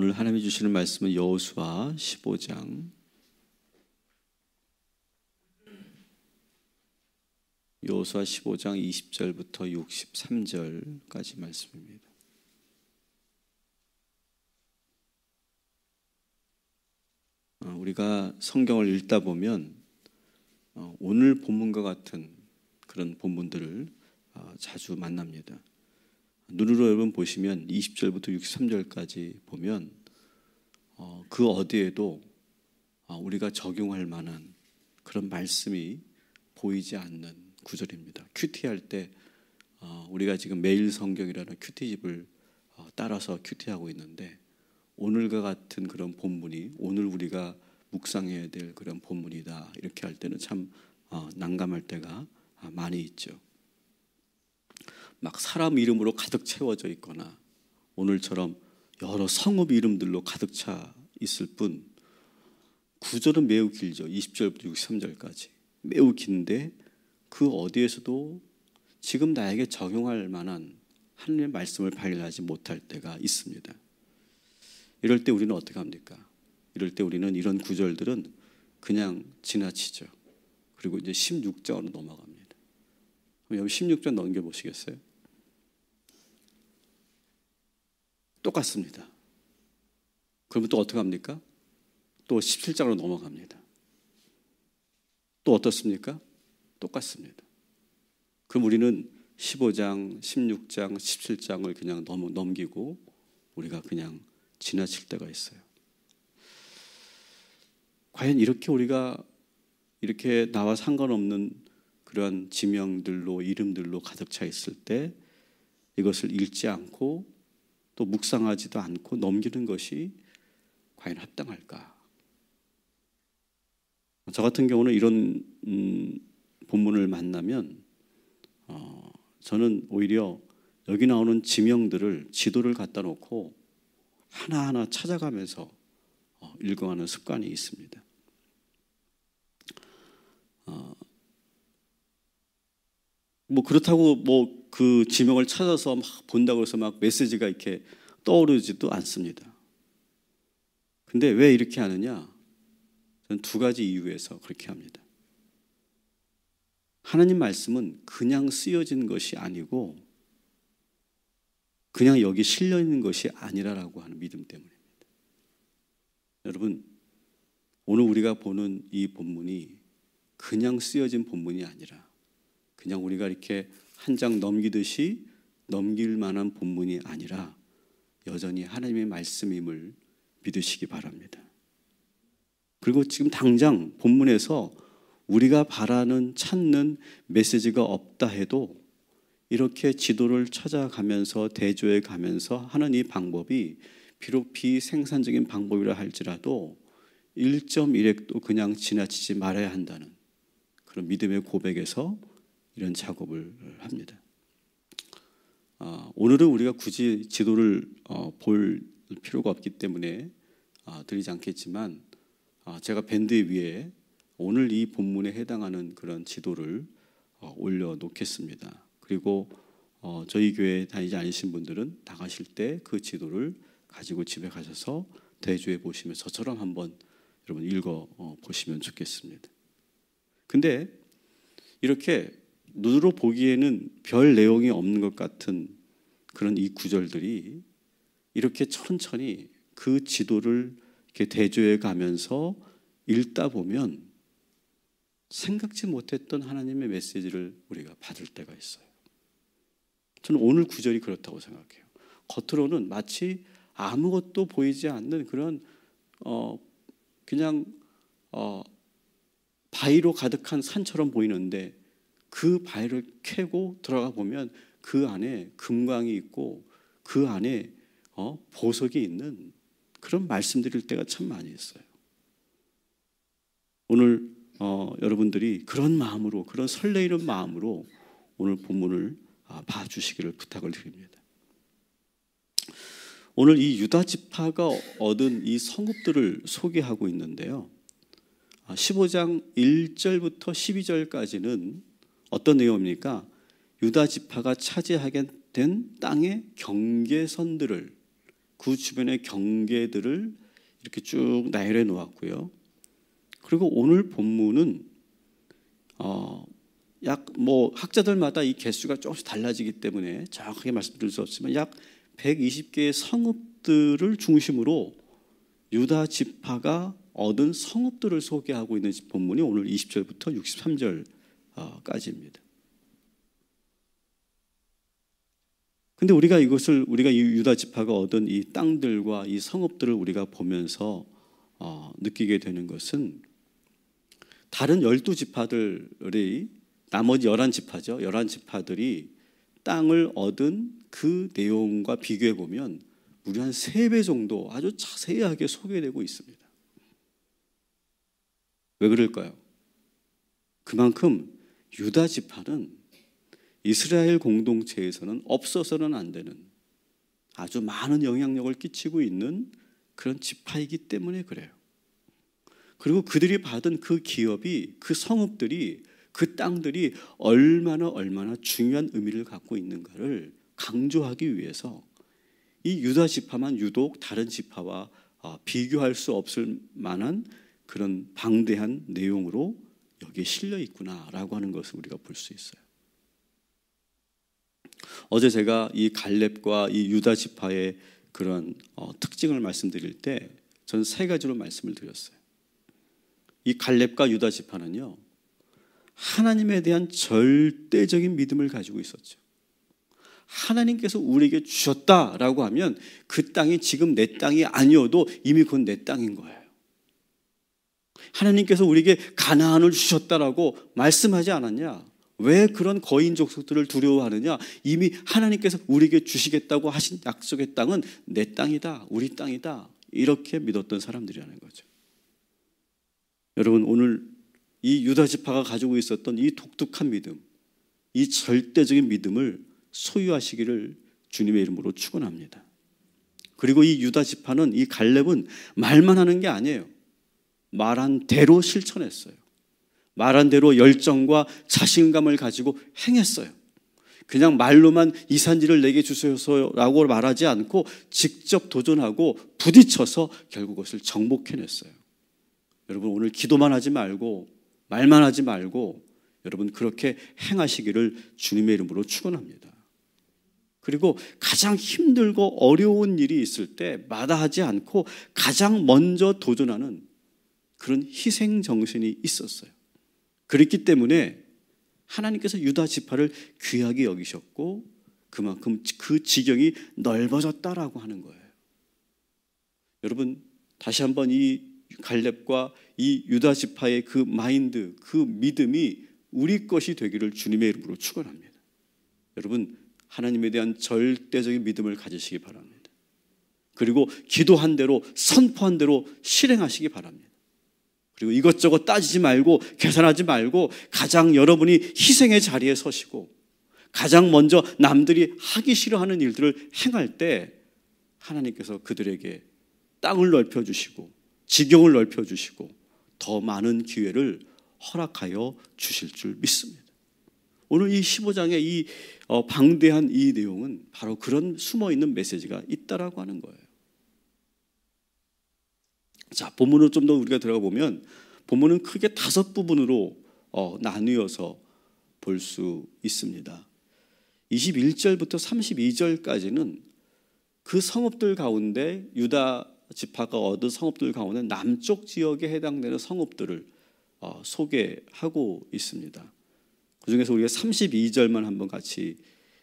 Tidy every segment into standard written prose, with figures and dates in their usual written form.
오늘 하나님이 주시는 말씀은 여호수아 15장 여호수아 15장 20절부터 63절까지 말씀입니다. 우리가 성경을 읽다 보면 오늘 본문과 같은 그런 본문들을 자주 만납니다. 눈으로 여러분 보시면 20절부터 63절까지 보면 그 어디에도 우리가 적용할 만한 그런 말씀이 보이지 않는 구절입니다. 큐티할 때 우리가 지금 매일 성경이라는 큐티집을 따라서 큐티하고 있는데 오늘과 같은 그런 본문이 오늘 우리가 묵상해야 될 그런 본문이다 이렇게 할 때는 참 난감할 때가 많이 있죠. 막 사람 이름으로 가득 채워져 있거나 오늘처럼 여러 성읍 이름들로 가득 차 있을 뿐 구절은 매우 길죠. 20절부터 63절까지 매우 긴데 그 어디에서도 지금 나에게 적용할 만한 하나님의 말씀을 발견하지 못할 때가 있습니다. 이럴 때 우리는 어떻게 합니까? 이럴 때 우리는 이런 구절들은 그냥 지나치죠. 그리고 이제 16장으로 넘어갑니다. 여기 16장 넘겨보시겠어요? 똑같습니다. 그러면 또 어떻게 합니까? 또 17장으로 넘어갑니다. 또 어떻습니까? 똑같습니다. 그럼 우리는 15장, 16장, 17장을 그냥 넘기고 우리가 그냥 지나칠 때가 있어요. 과연 이렇게 우리가 이렇게 나와 상관없는 그러한 지명들로 이름들로 가득 차 있을 때 이것을 읽지 않고 또 묵상하지도 않고 넘기는 것이 과연 합당할까? 저 같은 경우는 이런 본문을 만나면 저는 오히려 여기 나오는 지명들을 지도를 갖다 놓고 하나하나 찾아가면서 읽어가는 습관이 있습니다. 뭐 그렇다고 뭐 그 지명을 찾아서 막 본다고 해서 막 메시지가 이렇게 떠오르지도 않습니다. 근데 왜 이렇게 하느냐? 저는 두 가지 이유에서 그렇게 합니다. 하나님 말씀은 그냥 쓰여진 것이 아니고 그냥 여기 실려 있는 것이 아니라라고 하는 믿음 때문입니다. 여러분, 오늘 우리가 보는 이 본문이 그냥 쓰여진 본문이 아니라 그냥 우리가 이렇게 한 장 넘기듯이 넘길 만한 본문이 아니라 여전히 하나님의 말씀임을 믿으시기 바랍니다. 그리고 지금 당장 본문에서 우리가 바라는 찾는 메시지가 없다 해도 이렇게 지도를 찾아가면서 대조해 가면서 하는 이 방법이 비록 비생산적인 방법이라 할지라도 1.1핵도 그냥 지나치지 말아야 한다는 그런 믿음의 고백에서 이런 작업을 합니다. 오늘은 우리가 굳이 지도를 볼 필요가 없기 때문에 드리지 않겠지만 제가 밴드 위에 오늘 이 본문에 해당하는 그런 지도를 올려놓겠습니다. 그리고 저희 교회 다니지 않으신 분들은 나가실 때 그 지도를 가지고 집에 가셔서 대조해 보시면 저처럼 한번 여러분 읽어 보시면 좋겠습니다. 근데 이렇게 눈으로 보기에는 별 내용이 없는 것 같은 그런 이 구절들이 이렇게 천천히 그 지도를 이렇게 대조해 가면서 읽다 보면 생각지 못했던 하나님의 메시지를 우리가 받을 때가 있어요. 저는 오늘 구절이 그렇다고 생각해요. 겉으로는 마치 아무것도 보이지 않는 그런 그냥 바위로 가득한 산처럼 보이는데 그 바위를 캐고 들어가 보면 그 안에 금광이 있고 그 안에 보석이 있는 그런 말씀드릴 때가 참 많이 있어요. 오늘 여러분들이 그런 마음으로 그런 설레이는 마음으로 오늘 본문을 봐주시기를 부탁을 드립니다. 오늘 이 유다 지파가 얻은 이 성읍들을 소개하고 있는데요. 15장 1절부터 12절까지는 어떤 내용입니까? 유다 지파가 차지하게 된 땅의 경계선들을 그 주변의 경계들을 이렇게 쭉 나열해 놓았고요. 그리고 오늘 본문은 약 학자들마다 이 개수가 조금씩 달라지기 때문에 정확하게 말씀드릴 수 없지만 약 120개의 성읍들을 중심으로 유다 지파가 얻은 성읍들을 소개하고 있는 본문이 오늘 20절부터 63절까지입니다. 근데 우리가 이 유다 지파가 얻은 이 땅들과 이 성읍들을 우리가 보면서 느끼게 되는 것은 다른 12지파들이 나머지 11지파죠. 11지파들이 땅을 얻은 그 내용과 비교해 보면 무려 한 3배 정도 아주 자세하게 소개되고 있습니다. 왜 그럴까요? 그만큼 유다 지파는 이스라엘 공동체에서는 없어서는 안 되는 아주 많은 영향력을 끼치고 있는 그런 지파이기 때문에 그래요. 그리고 그들이 받은 그 기업이, 그 성읍들이, 그 땅들이 얼마나 중요한 의미를 갖고 있는가를 강조하기 위해서 이 유다 지파만 유독 다른 지파와 비교할 수 없을 만한 그런 방대한 내용으로 여기에 실려 있구나라고 하는 것을 우리가 볼 수 있어요. 어제 제가 이 갈렙과 이 유다 지파의 그런 특징을 말씀드릴 때 저는 3가지로 말씀을 드렸어요. 이 갈렙과 유다 지파는요, 하나님에 대한 절대적인 믿음을 가지고 있었죠. 하나님께서 우리에게 주셨다라고 하면 그 땅이 지금 내 땅이 아니어도 이미 그건 내 땅인 거예요. 하나님께서 우리에게 가나안을 주셨다라고 말씀하지 않았냐? 왜 그런 거인 족속들을 두려워하느냐? 이미 하나님께서 우리에게 주시겠다고 하신 약속의 땅은 내 땅이다, 우리 땅이다, 이렇게 믿었던 사람들이라는 거죠. 여러분, 오늘 이 유다 지파가 가지고 있었던 이 독특한 믿음, 이 절대적인 믿음을 소유하시기를 주님의 이름으로 축원합니다. 그리고 이 유다 지파는, 이 갈렙은 말만 하는 게 아니에요. 말한 대로 실천했어요. 말한 대로 열정과 자신감을 가지고 행했어요. 그냥 말로만 이 산지를 내게 주소서라고 말하지 않고 직접 도전하고 부딪혀서 결국 그것을 정복해냈어요. 여러분, 오늘 기도만 하지 말고 말만 하지 말고 여러분 그렇게 행하시기를 주님의 이름으로 축원합니다. 그리고 가장 힘들고 어려운 일이 있을 때 마다하지 않고 가장 먼저 도전하는 그런 희생 정신이 있었어요. 그렇기 때문에 하나님께서 유다 지파를 귀하게 여기셨고 그만큼 그 지경이 넓어졌다라고 하는 거예요. 여러분, 다시 한번 이 갈렙과 이 유다 지파의 그 마인드, 그 믿음이 우리 것이 되기를 주님의 이름으로 축원합니다. 여러분, 하나님에 대한 절대적인 믿음을 가지시기 바랍니다. 그리고 기도한 대로, 선포한 대로 실행하시기 바랍니다. 그리고 이것저것 따지지 말고 계산하지 말고 가장 여러분이 희생의 자리에 서시고 가장 먼저 남들이 하기 싫어하는 일들을 행할 때 하나님께서 그들에게 땅을 넓혀주시고 지경을 넓혀주시고 더 많은 기회를 허락하여 주실 줄 믿습니다. 오늘 이 15장의 이 방대한 이 내용은 바로 그런 숨어있는 메시지가 있다라고 하는 거예요. 자, 본문으로 좀 더 우리가 들어가 보면 본문은 크게 5부분으로 나뉘어서 볼 수 있습니다. 21절부터 32절까지는 그 성읍들 가운데 유다 지파가 얻은 성읍들 가운데 남쪽 지역에 해당되는 성읍들을 소개하고 있습니다. 그중에서 우리가 32절만 한번 같이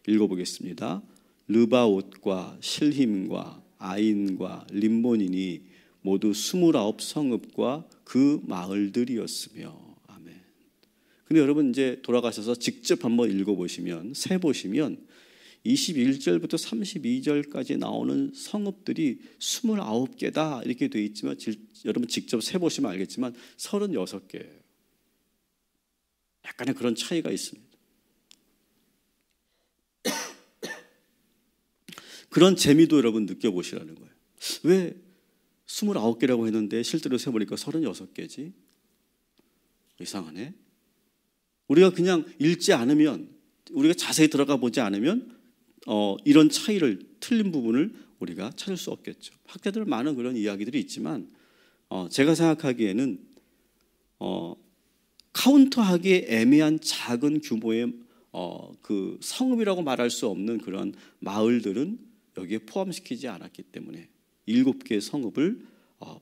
읽어보겠습니다. 르바옷과 실힘과 아인과 림몬이니 모두 29성읍과 그 마을들이었으며. 아멘. 근데 여러분 이제 돌아가셔서 직접 한번 읽어보시면, 세보시면 21절부터 32절까지 나오는 성읍들이 29개다 이렇게 되어 있지만 여러분 직접 세보시면 알겠지만 36개예요. 약간의 그런 차이가 있습니다. 그런 재미도 여러분 느껴보시라는 거예요. 왜 29개라고 했는데 실제로 세보니까 36개지? 이상하네. 우리가 그냥 읽지 않으면, 우리가 자세히 들어가 보지 않으면 이런 차이를, 틀린 부분을 우리가 찾을 수 없겠죠. 학자들 많은 그런 이야기들이 있지만 제가 생각하기에는 카운트하기에 애매한 작은 규모의 그 성읍이라고 말할 수 없는 그런 마을들은 여기에 포함시키지 않았기 때문에 7개의 성읍을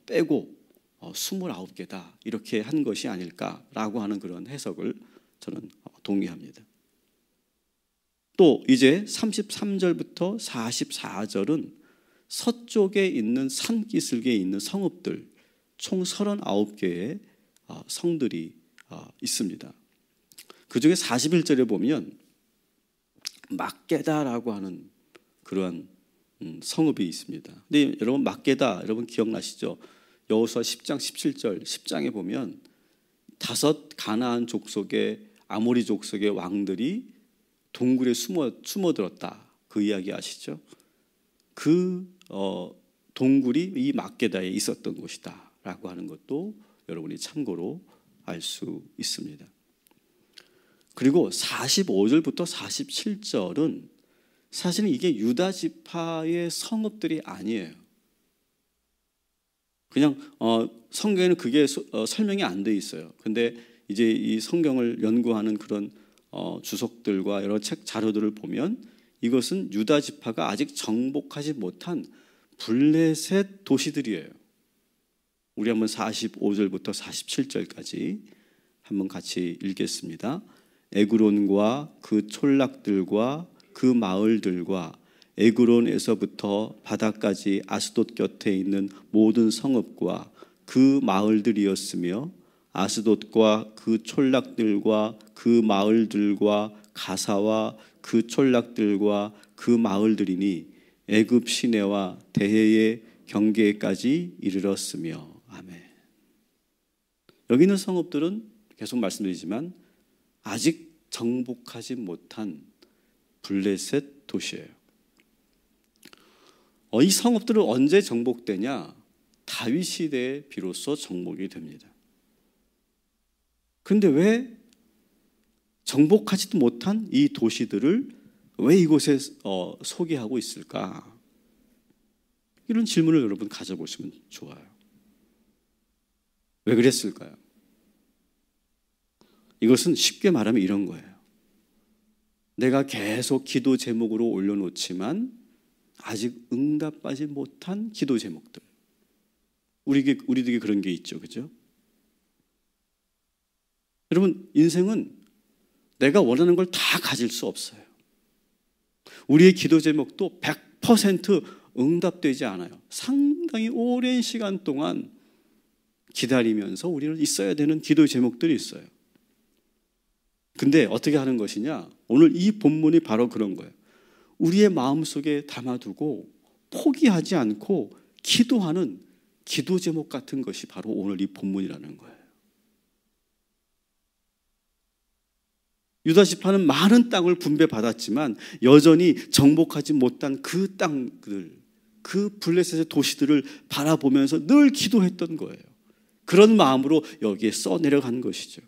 빼고 29개다 이렇게 한 것이 아닐까라고 하는 그런 해석을 저는 동의합니다. 또 이제 33절부터 44절은 서쪽에 있는 산기슭에 있는 성읍들 총 39개의 성들이 있습니다. 그 중에 41절에 보면 막게다라고 하는 그러한 성읍이 있습니다. 근데 여러분 막게다 여러분 기억나시죠? 여호수아 10장 17절 10장에 보면 5 가나안 족속의 아모리 족속의 왕들이 동굴에 숨어들었다. 그 이야기 아시죠? 그 동굴이 이 막게다에 있었던 곳이다 라고 하는 것도 여러분이 참고로 알 수 있습니다. 그리고 45절부터 47절은 사실은 이게 유다 지파의 성읍들이 아니에요. 그냥 성경에는 그게 설명이 안 돼 있어요. 근데 이제 이 성경을 연구하는 그런 주석들과 여러 책 자료들을 보면 이것은 유다 지파가 아직 정복하지 못한 블레셋 도시들이에요. 우리 한번 45절부터 47절까지 한번 같이 읽겠습니다. 에그론과 그 촌락들과 그 마을들과 에그론에서부터 바다까지 아스돗 곁에 있는 모든 성읍과 그 마을들이었으며 아스돗과 그 촌락들과 그 마을들과 가사와 그 촌락들과 그 마을들이니 애굽 시내와 대해의 경계까지 이르렀으며. 아멘. 여기 있는 성읍들은 계속 말씀드리지만 아직 정복하지 못한 블레셋 도시예요. 이 성읍들은 언제 정복되냐? 다윗 시대에 비로소 정복이 됩니다. 그런데 왜 정복하지도 못한 이 도시들을 왜 이곳에 소개하고 있을까? 이런 질문을 여러분 가져보시면 좋아요. 왜 그랬을까요? 이것은 쉽게 말하면 이런 거예요. 내가 계속 기도 제목으로 올려놓지만 아직 응답하지 못한 기도 제목들. 우리에게 그런 게 있죠. 그죠? 여러분, 인생은 내가 원하는 걸 다 가질 수 없어요. 우리의 기도 제목도 100% 응답되지 않아요. 상당히 오랜 시간 동안 기다리면서 우리는 있어야 되는 기도 제목들이 있어요. 근데 어떻게 하는 것이냐? 오늘 이 본문이 바로 그런 거예요. 우리의 마음속에 담아두고 포기하지 않고 기도하는 기도 제목 같은 것이 바로 오늘 이 본문이라는 거예요. 유다 지파는 많은 땅을 분배받았지만 여전히 정복하지 못한 그 땅들, 그 블레셋의 도시들을 바라보면서 늘 기도했던 거예요. 그런 마음으로 여기에 써내려간 것이죠.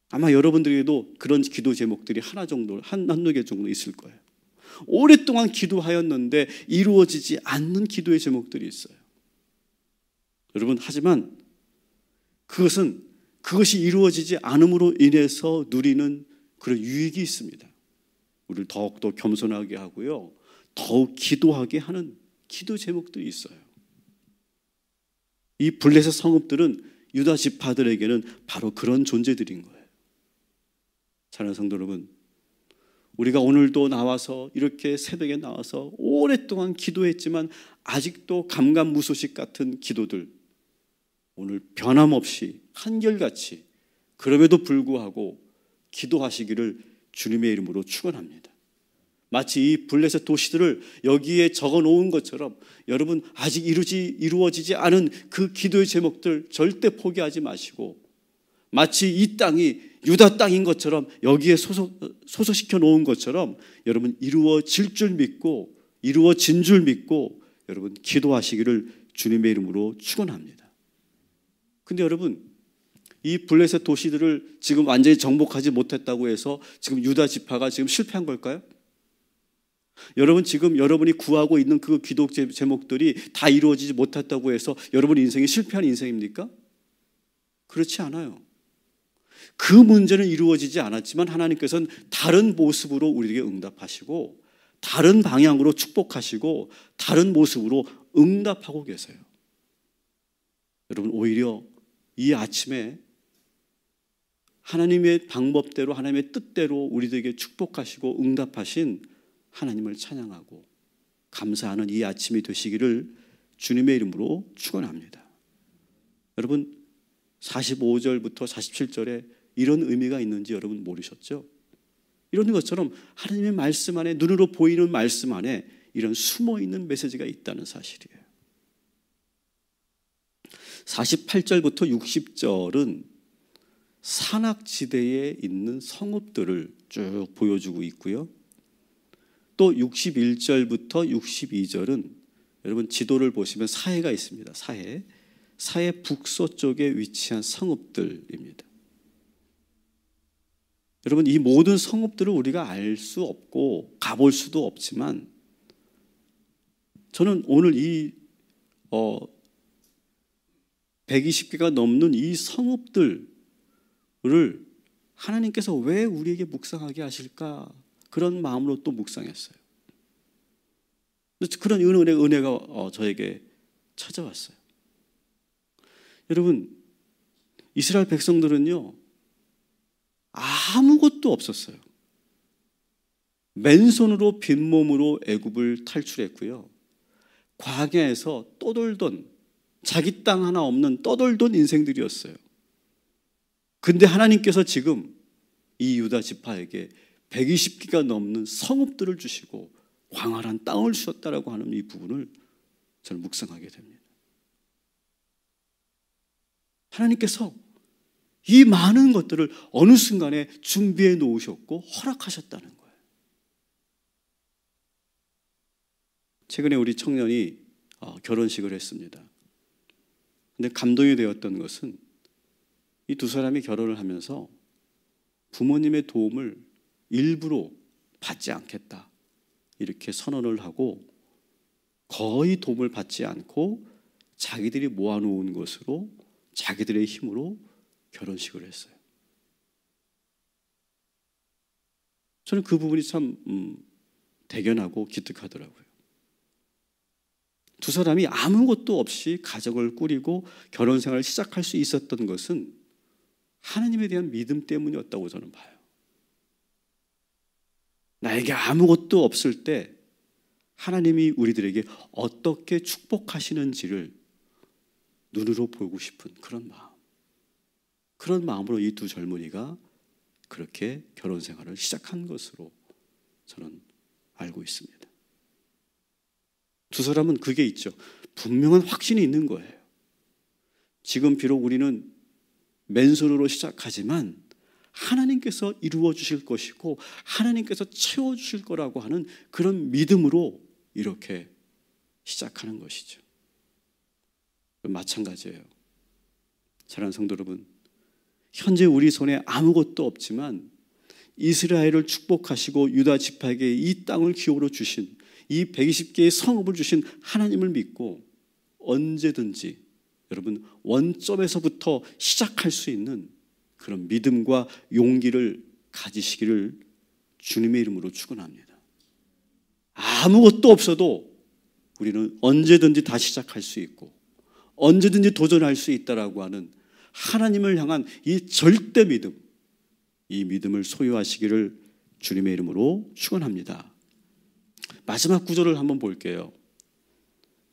아마 여러분들에게도 그런 기도 제목들이 한두 개 정도 있을 거예요. 오랫동안 기도하였는데 이루어지지 않는 기도의 제목들이 있어요. 여러분, 하지만 그것이 이루어지지 않음으로 인해서 누리는 그런 유익이 있습니다. 우리를 더욱더 겸손하게 하고요. 더욱 기도하게 하는 기도 제목들이 있어요. 이 블레셋 성읍들은 유다 지파들에게는 바로 그런 존재들인 거예요. 사랑하는 성도 여러분, 우리가 오늘도 나와서 이렇게 새벽에 나와서 오랫동안 기도했지만 아직도 감감무소식 같은 기도들, 오늘 변함없이 한결같이 그럼에도 불구하고 기도하시기를 주님의 이름으로 축원합니다. 마치 이 블레셋 도시들을 여기에 적어놓은 것처럼 여러분 아직 이루어지지 않은 그 기도의 제목들 절대 포기하지 마시고 마치 이 땅이 유다 땅인 것처럼 여기에 소속시켜 놓은 것처럼 여러분 이루어질 줄 믿고 이루어진 줄 믿고 여러분 기도하시기를 주님의 이름으로 축원합니다. 근데 여러분 이 블레셋 도시들을 지금 완전히 정복하지 못했다고 해서 지금 유다 지파가 지금 실패한 걸까요? 여러분 지금 여러분이 구하고 있는 그 기도 제목들이 다 이루어지지 못했다고 해서 여러분 인생이 실패한 인생입니까? 그렇지 않아요. 그 문제는 이루어지지 않았지만 하나님께서는 다른 모습으로 우리에게 응답하시고 다른 방향으로 축복하시고 다른 모습으로 응답하고 계세요. 여러분 오히려 이 아침에 하나님의 방법대로 하나님의 뜻대로 우리들에게 축복하시고 응답하신 하나님을 찬양하고 감사하는 이 아침이 되시기를 주님의 이름으로 축원합니다. 여러분 45절부터 47절에 이런 의미가 있는지 여러분 모르셨죠? 이런 것처럼 하나님의 말씀 안에 눈으로 보이는 말씀 안에 이런 숨어있는 메시지가 있다는 사실이에요. 48절부터 60절은 산악지대에 있는 성읍들을 쭉 보여주고 있고요. 또 61절부터 62절은 여러분 지도를 보시면 사해가 있습니다. 사해 북서쪽에 위치한 성읍들입니다. 여러분 이 모든 성읍들을 우리가 알 수 없고 가볼 수도 없지만 저는 오늘 이 120개가 넘는 이 성읍들을 하나님께서 왜 우리에게 묵상하게 하실까? 그런 마음으로 또 묵상했어요. 그런 은혜가 저에게 찾아왔어요. 여러분 이스라엘 백성들은요 아무것도 없었어요. 맨손으로 빈몸으로 애굽을 탈출했고요. 광야에서 떠돌던 자기 땅 하나 없는 떠돌던 인생들이었어요. 근데 하나님께서 지금 이 유다 지파에게 120개가 넘는 성읍들을 주시고 광활한 땅을 주셨다라고 하는 이 부분을 저는 묵상하게 됩니다. 하나님께서 이 많은 것들을 어느 순간에 준비해 놓으셨고 허락하셨다는 거예요. 최근에 우리 청년이 결혼식을 했습니다. 근데 감동이 되었던 것은 이 두 사람이 결혼을 하면서 부모님의 도움을 일부러 받지 않겠다 이렇게 선언을 하고 거의 도움을 받지 않고 자기들이 모아놓은 것으로 자기들의 힘으로 결혼식을 했어요. 저는 그 부분이 참 대견하고 기특하더라고요. 두 사람이 아무것도 없이 가정을 꾸리고 결혼 생활을 시작할 수 있었던 것은 하나님에 대한 믿음 때문이었다고 저는 봐요. 나에게 아무것도 없을 때 하나님이 우리들에게 어떻게 축복하시는지를 눈으로 보고 싶은 그런 마음. 그런 마음으로 이 두 젊은이가 그렇게 결혼 생활을 시작한 것으로 저는 알고 있습니다. 두 사람은 그게 있죠. 분명한 확신이 있는 거예요. 지금 비록 우리는 맨손으로 시작하지만 하나님께서 이루어 주실 것이고 하나님께서 채워 주실 거라고 하는 그런 믿음으로 이렇게 시작하는 것이죠. 마찬가지예요. 사랑하는 성도 여러분, 현재 우리 손에 아무것도 없지만 이스라엘을 축복하시고 유다 지파에게 이 땅을 기업으로 주신 이 120개의 성읍을 주신 하나님을 믿고 언제든지 여러분 원점에서부터 시작할 수 있는 그런 믿음과 용기를 가지시기를 주님의 이름으로 축원합니다. 아무것도 없어도 우리는 언제든지 다시 시작할 수 있고 언제든지 도전할 수 있다라고 하는 하나님을 향한 이 절대 믿음, 이 믿음을 소유하시기를 주님의 이름으로 축원합니다. 마지막 구절을 한번 볼게요.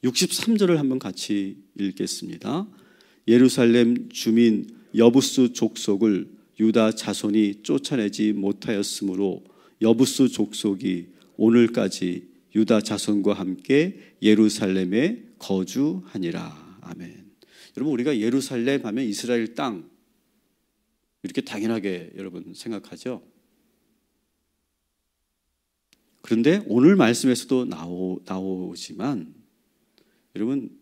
63절을 한번 같이 읽겠습니다. 예루살렘 주민 여부스 족속을 유다 자손이 쫓아내지 못하였으므로 여부스 족속이 오늘까지 유다 자손과 함께 예루살렘에 거주하니라. 아멘. 여러분 우리가 예루살렘 하면 이스라엘 땅 이렇게 당연하게 여러분 생각하죠. 그런데 오늘 말씀에서도 나오지만 여러분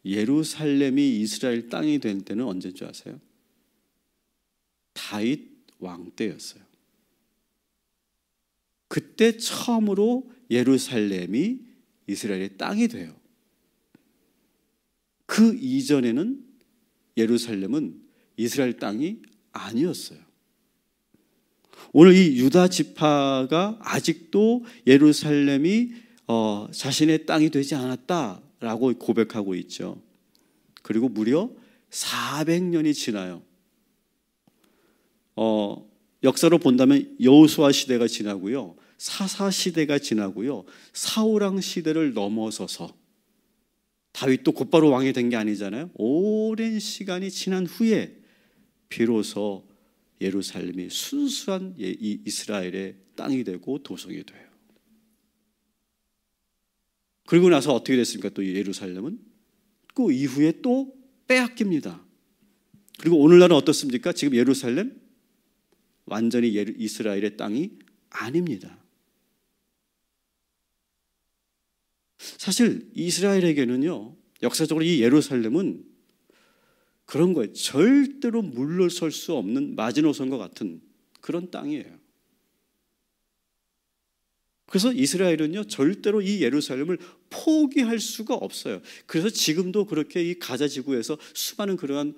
예루살렘이 이스라엘 땅이 될 때는 언제인 줄 아세요? 다윗 왕 때였어요. 그때 처음으로 예루살렘이 이스라엘의 땅이 돼요. 그 이전에는 예루살렘은 이스라엘 땅이 아니었어요. 오늘 이 유다 지파가 아직도 예루살렘이 자신의 땅이 되지 않았다라고 고백하고 있죠. 그리고 무려 400년이 지나요. 역사로 본다면 여호수아 시대가 지나고요, 사사 시대가 지나고요, 사울왕 시대를 넘어서서, 다윗도 곧바로 왕이 된 게 아니잖아요. 오랜 시간이 지난 후에 비로소 예루살렘이 순수한 이스라엘의 땅이 되고 도성이 돼요. 그리고 나서 어떻게 됐습니까? 또 예루살렘은 그 이후에 또 빼앗깁니다. 그리고 오늘날은 어떻습니까? 지금 예루살렘 완전히 이스라엘의 땅이 아닙니다. 사실 이스라엘에게는요, 역사적으로 이 예루살렘은 그런 거예요. 절대로 물러설 수 없는 마지노선과 같은 그런 땅이에요. 그래서 이스라엘은요, 절대로 이 예루살렘을 포기할 수가 없어요. 그래서 지금도 그렇게 이 가자 지구에서 수많은 그러한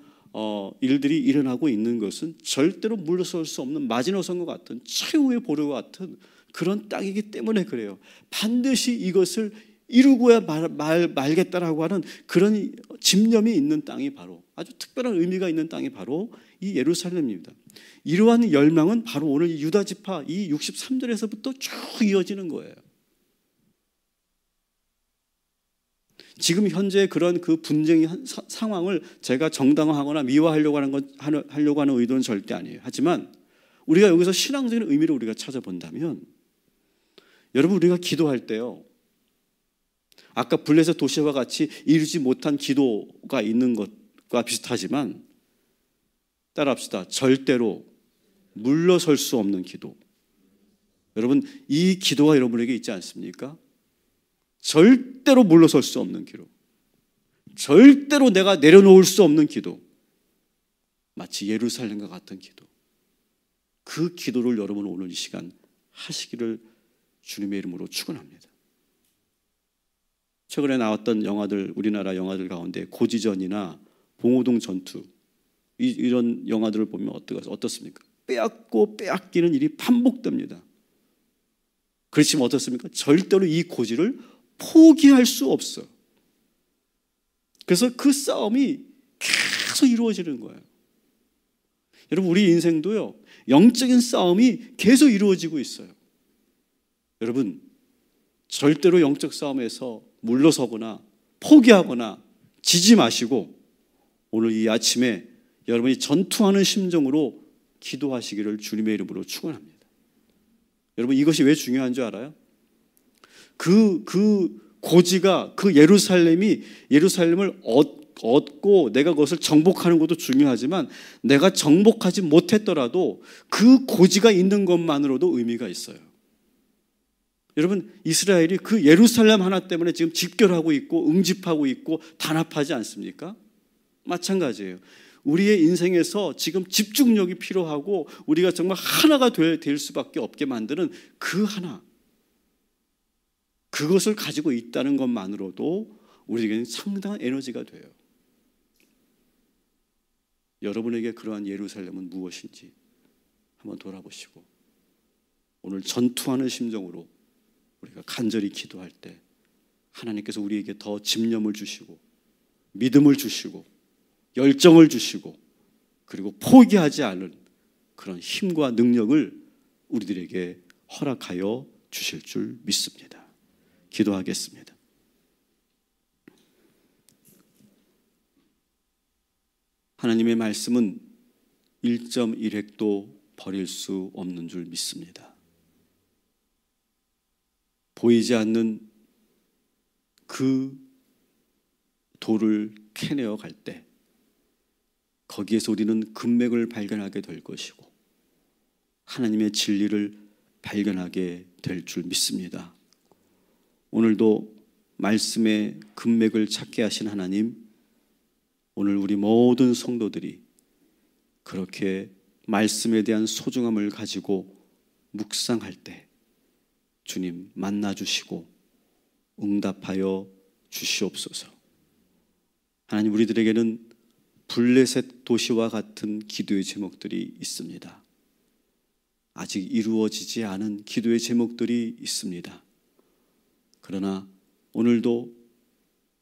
일들이 일어나고 있는 것은 절대로 물러설 수 없는 마지노선과 같은 최후의 보루와 같은 그런 땅이기 때문에 그래요. 반드시 이것을 이루고야 말겠다라고 하는 그런 집념이 있는 땅이 바로, 아주 특별한 의미가 있는 땅이 바로 이 예루살렘입니다. 이러한 열망은 바로 오늘 유다 지파 이 63절에서부터 쭉 이어지는 거예요. 지금 현재 그런 그 분쟁의 상황을 제가 정당화하거나 미화하려고 하는 의도는 절대 아니에요. 하지만 우리가 여기서 신앙적인 의미를 우리가 찾아본다면, 여러분, 우리가 기도할 때요, 아까 블레셋 도시와 같이 이루지 못한 기도가 있는 것과 비슷하지만, 따라합시다. 절대로 물러설 수 없는 기도. 여러분, 이 기도가 여러분에게 있지 않습니까? 절대로 물러설 수 없는 기도, 절대로 내가 내려놓을 수 없는 기도, 마치 예루살렘과 같은 기도. 그 기도를 여러분 오늘 이 시간 하시기를 주님의 이름으로 축원합니다. 최근에 나왔던 영화들, 우리나라 영화들 가운데 고지전이나 봉오동 전투, 이런 영화들을 보면 어떻습니까? 빼앗고 빼앗기는 일이 반복됩니다. 그렇지만 어떻습니까? 절대로 이 고지를 포기할 수 없어. 그래서 그 싸움이 계속 이루어지는 거예요. 여러분, 우리 인생도요, 영적인 싸움이 계속 이루어지고 있어요. 여러분, 절대로 영적 싸움에서 물러서거나 포기하거나 지지 마시고, 오늘 이 아침에 여러분이 전투하는 심정으로 기도하시기를 주님의 이름으로 축원합니다. 여러분, 이것이 왜 중요한 줄 알아요? 그 고지가, 그 예루살렘을 얻고 내가 그것을 정복하는 것도 중요하지만, 내가 정복하지 못했더라도 그 고지가 있는 것만으로도 의미가 있어요. 여러분, 이스라엘이 그 예루살렘 하나 때문에 지금 집결하고 있고 응집하고 있고 단합하지 않습니까? 마찬가지예요. 우리의 인생에서 지금 집중력이 필요하고 우리가 정말 하나가 될 수밖에 없게 만드는 그 하나, 그것을 가지고 있다는 것만으로도 우리에게는 상당한 에너지가 돼요. 여러분에게 그러한 예루살렘은 무엇인지 한번 돌아보시고, 오늘 전투하는 심정으로 우리가 간절히 기도할 때 하나님께서 우리에게 더 집념을 주시고 믿음을 주시고 열정을 주시고, 그리고 포기하지 않을 그런 힘과 능력을 우리들에게 허락하여 주실 줄 믿습니다. 기도하겠습니다. 하나님의 말씀은 1.1획도 버릴 수 없는 줄 믿습니다. 보이지 않는 그 돌을 캐내어 갈 때 거기에서 우리는 금맥을 발견하게 될 것이고 하나님의 진리를 발견하게 될 줄 믿습니다. 오늘도 말씀의 금맥을 찾게 하신 하나님, 오늘 우리 모든 성도들이 그렇게 말씀에 대한 소중함을 가지고 묵상할 때 주님 만나 주시고 응답하여 주시옵소서. 하나님, 우리들에게는 블레셋 도시와 같은 기도의 제목들이 있습니다. 아직 이루어지지 않은 기도의 제목들이 있습니다. 그러나 오늘도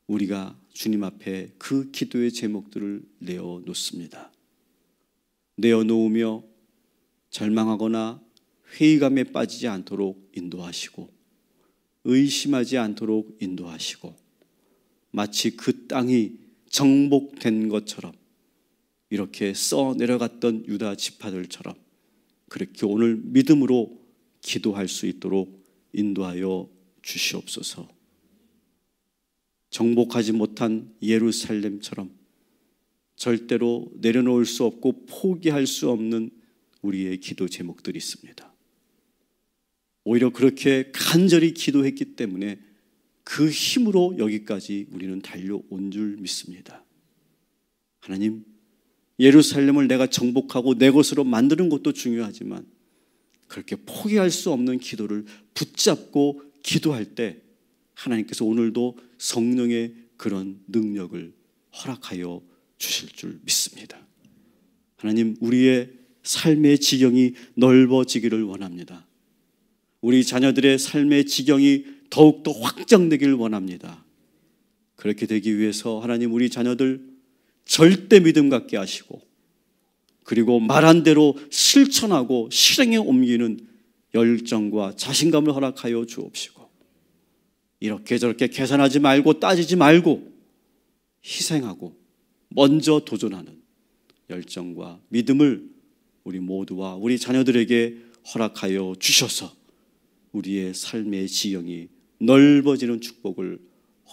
우리가 주님 앞에 그 기도의 제목들을 내어놓습니다. 내어놓으며 절망하거나 회의감에 빠지지 않도록 인도하시고 의심하지 않도록 인도하시고 마치 그 땅이 정복된 것처럼 이렇게 써 내려갔던 유다 지파들처럼 그렇게 오늘 믿음으로 기도할 수 있도록 인도하여 주시옵소서. 정복하지 못한 예루살렘처럼 절대로 내려놓을 수 없고 포기할 수 없는 우리의 기도 제목들이 있습니다. 오히려 그렇게 간절히 기도했기 때문에 그 힘으로 여기까지 우리는 달려온 줄 믿습니다. 하나님, 예루살렘을 내가 정복하고 내 것으로 만드는 것도 중요하지만 그렇게 포기할 수 없는 기도를 붙잡고 기도할 때 하나님께서 오늘도 성령의 그런 능력을 허락하여 주실 줄 믿습니다. 하나님, 우리의 삶의 지경이 넓어지기를 원합니다. 우리 자녀들의 삶의 지경이 더욱더 확장되기를 원합니다. 그렇게 되기 위해서 하나님, 우리 자녀들 절대 믿음 갖게 하시고 그리고 말한 대로 실천하고 실행에 옮기는 열정과 자신감을 허락하여 주옵시고 이렇게 저렇게 계산하지 말고 따지지 말고 희생하고 먼저 도전하는 열정과 믿음을 우리 모두와 우리 자녀들에게 허락하여 주셔서 우리의 삶의 지경이 넓어지는 축복을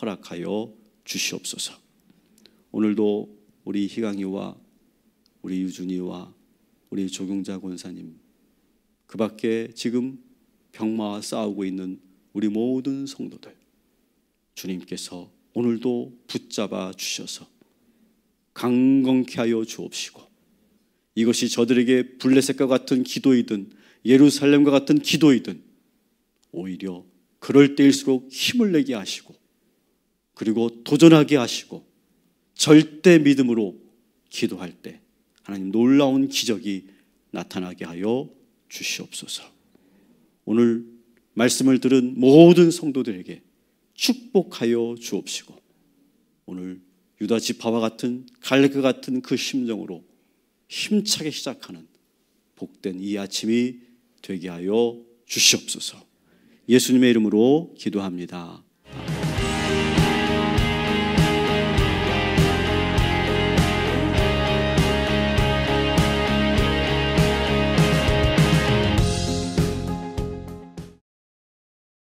허락하여 주시옵소서. 오늘도 우리 희강이와 우리 유준이와 우리 조경자 권사님, 그 밖에 지금 병마와 싸우고 있는 우리 모든 성도들, 주님께서 오늘도 붙잡아 주셔서 강건케 하여 주옵시고 이것이 저들에게 블레셋과 같은 기도이든 예루살렘과 같은 기도이든 오히려 그럴 때일수록 힘을 내게 하시고 그리고 도전하게 하시고 절대 믿음으로 기도할 때 하나님 놀라운 기적이 나타나게 하여 주시옵소서. 오늘 말씀을 들은 모든 성도들에게 축복하여 주옵시고 오늘 유다 지파와 같은 갈렙과 같은 그 심정으로 힘차게 시작하는 복된 이 아침이 되게 하여 주시옵소서. 예수님의 이름으로 기도합니다.